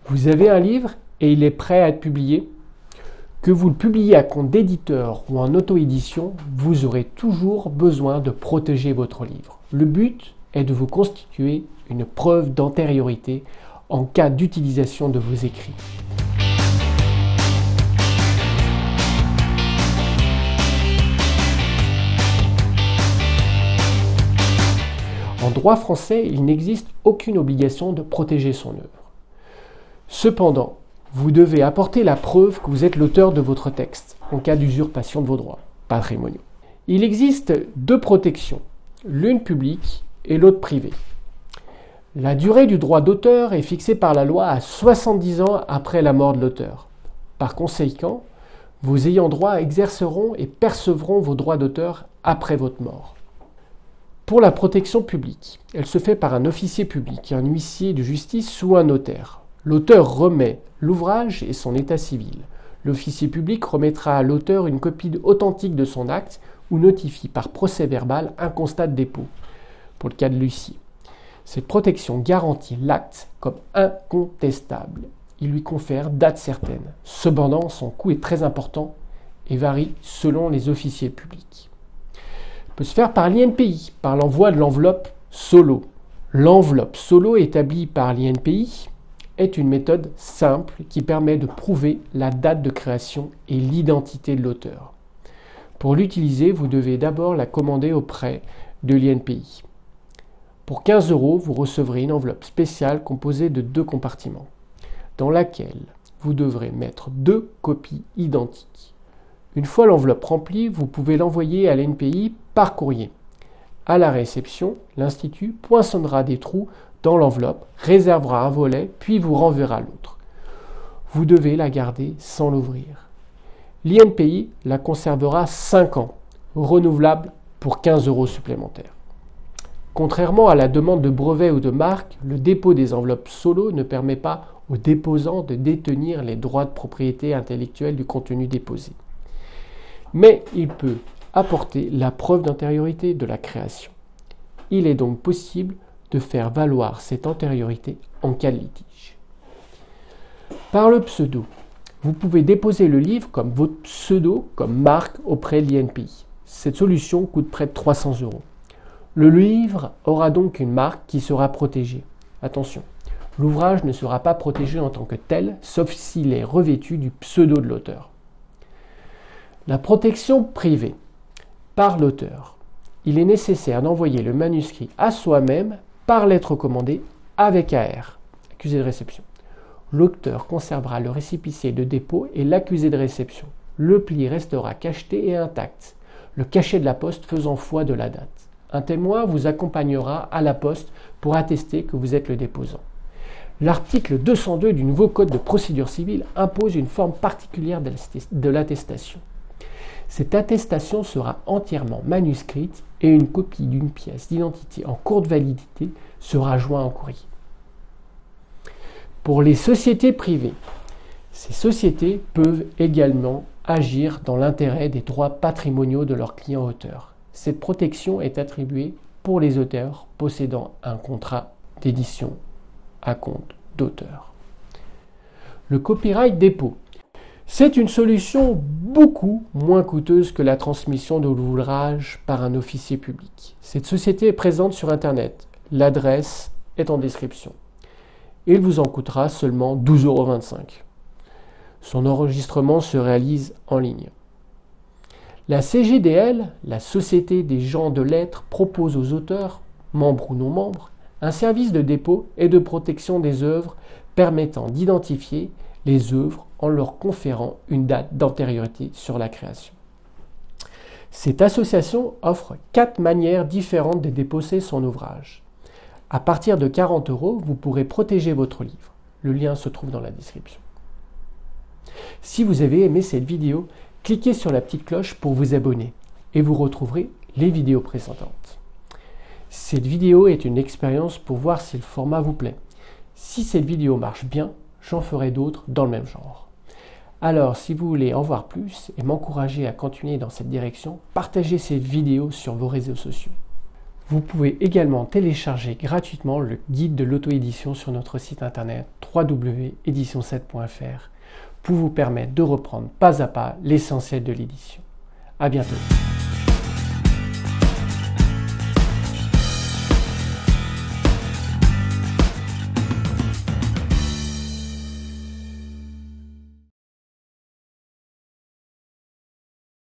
Vous avez un livre et il est prêt à être publié. Que vous le publiez à compte d'éditeur ou en auto-édition, vous aurez toujours besoin de protéger votre livre. Le but est de vous constituer une preuve d'antériorité en cas d'utilisation de vos écrits. En droit français, il n'existe aucune obligation de protéger son œuvre. Cependant, vous devez apporter la preuve que vous êtes l'auteur de votre texte en cas d'usurpation de vos droits patrimoniaux. Il existe deux protections, l'une publique et l'autre privée. La durée du droit d'auteur est fixée par la loi à 70 ans après la mort de l'auteur. Par conséquent, vos ayants droit exerceront et percevront vos droits d'auteur après votre mort. Pour la protection publique, elle se fait par un officier public, un huissier de justice ou un notaire. L'auteur remet l'ouvrage et son état civil. L'officier public remettra à l'auteur une copie authentique de son acte ou notifie par procès-verbal un constat de dépôt, pour le cas de l'huissier. Cette protection garantit l'acte comme incontestable. Il lui confère date certaine. Cependant, son coût est très important et varie selon les officiers publics. Il peut se faire par l'INPI, par l'envoi de l'enveloppe solo. L'enveloppe solo établie par l'INPI est une méthode simple qui permet de prouver la date de création et l'identité de l'auteur. Pour l'utiliser, vous devez d'abord la commander auprès de l'INPI. Pour 15 €, vous recevrez une enveloppe spéciale composée de 2 compartiments, dans laquelle vous devrez mettre 2 copies identiques. Une fois l'enveloppe remplie, vous pouvez l'envoyer à l'INPI par courrier. À la réception, l'Institut poinçonnera des trous dans l'enveloppe, réservera un volet, puis vous renverra l'autre. Vous devez la garder sans l'ouvrir. L'INPI la conservera 5 ans, renouvelable pour 15 € supplémentaires. Contrairement à la demande de brevet ou de marque, le dépôt des enveloppes solo ne permet pas au déposant de détenir les droits de propriété intellectuelle du contenu déposé. Mais il peut apporter la preuve d'antériorité de la création. Il est donc possible de faire valoir cette antériorité en cas de litige. Par le pseudo, vous pouvez déposer le livre comme votre pseudo, comme marque auprès de l'INPI. Cette solution coûte près de 300 €. Le livre aura donc une marque qui sera protégée. Attention, l'ouvrage ne sera pas protégé en tant que tel, sauf s'il est revêtu du pseudo de l'auteur. La protection privée par l'auteur. Il est nécessaire d'envoyer le manuscrit à soi-même par lettre commandée avec AR, accusé de réception. L'auteur conservera le récépissé de dépôt et l'accusé de réception. Le pli restera cacheté et intact, le cachet de la poste faisant foi de la date. Un témoin vous accompagnera à la poste pour attester que vous êtes le déposant. L'article 202 du nouveau Code de procédure civile impose une forme particulière de l'attestation. Cette attestation sera entièrement manuscrite et une copie d'une pièce d'identité en cours de validité sera jointe en courrier. Pour les sociétés privées, ces sociétés peuvent également agir dans l'intérêt des droits patrimoniaux de leurs clients auteurs. Cette protection est attribuée pour les auteurs possédant un contrat d'édition à compte d'auteur. Le copyright dépôt. C'est une solution beaucoup moins coûteuse que la transmission de l'ouvrage par un officier public. Cette société est présente sur Internet. L'adresse est en description. Il vous en coûtera seulement 12,25 €. Son enregistrement se réalise en ligne. La CGDL, la Société des gens de lettres, propose aux auteurs, membres ou non membres, un service de dépôt et de protection des œuvres permettant d'identifier les œuvres en leur conférant une date d'antériorité sur la création. Cette association offre 4 manières différentes de déposer son ouvrage. À partir de 40 €, vous pourrez protéger votre livre. Le lien se trouve dans la description. Si vous avez aimé cette vidéo, cliquez sur la petite cloche pour vous abonner et vous retrouverez les vidéos précédentes. Cette vidéo est une expérience pour voir si le format vous plaît. Si cette vidéo marche bien, j'en ferai d'autres dans le même genre. Alors, si vous voulez en voir plus et m'encourager à continuer dans cette direction, partagez cette vidéo sur vos réseaux sociaux. Vous pouvez également télécharger gratuitement le guide de l'auto-édition sur notre site internet www.edition7.fr pour vous permettre de reprendre pas à pas l'essentiel de l'édition. À bientôt.